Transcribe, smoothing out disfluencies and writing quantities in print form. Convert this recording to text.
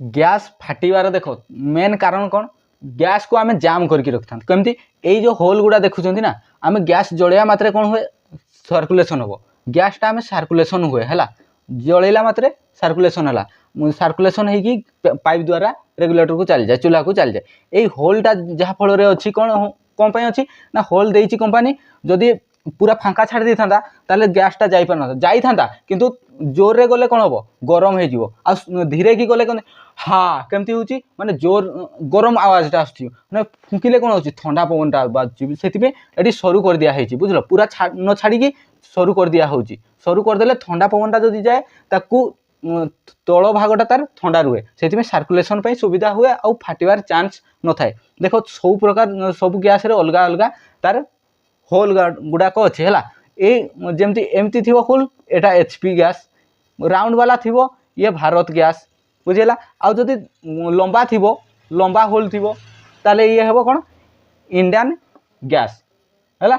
Gas फाटिबार देख main कारण कौन गैस को आम जाम करके रखी था कमी यही जो होल गुड़ा देखुं ना आम गैस जलैया मात्रे कौन हुए सर्कुलेसन हम गैसटा आम सर्कुलेसन हुए है जलैला मात्रे सर्कुलेसन है सर्कुलेसन होगी पाइप द्वारा रेगुलेटर को चली जाए चूल्हा को चली जाए यही होलटा जहाँ फल अच्छी कौन कौन अच्छी ना होल देती कंपानी जदि पूरा फांका छाड़ दी था ताले गैसटा जापर ना जाता किंतु जोर रे गले कौन हम गरम हो धीरे की गले कौन हाँ केमती हूँ माने जोर गरम आवाजटा आसुँ फुंकिले कौन हो ठंडा पवनटा बाजुची से सरू कर दिया बुझल पूरा न छाड़ी सरू कर दिया सरू करदे ठंडा पवनटा जदि जाए ताकू तल भागटा तार ठंडा रुहे से सर्कुलेसन सुविधा हुए आउ फाटिबार चान्स न थाए देख सब प्रकार सब गैस रे अलग अलग तार होल गुड़ाक अच्छे है ये एमती थी होल एटा एचपी गैस राउंड वाला थी ये भारत गैस बुझेगा आउ जदि लंबा थी लंबा होल थी ताले ये हे कौन इंडियन गैस है।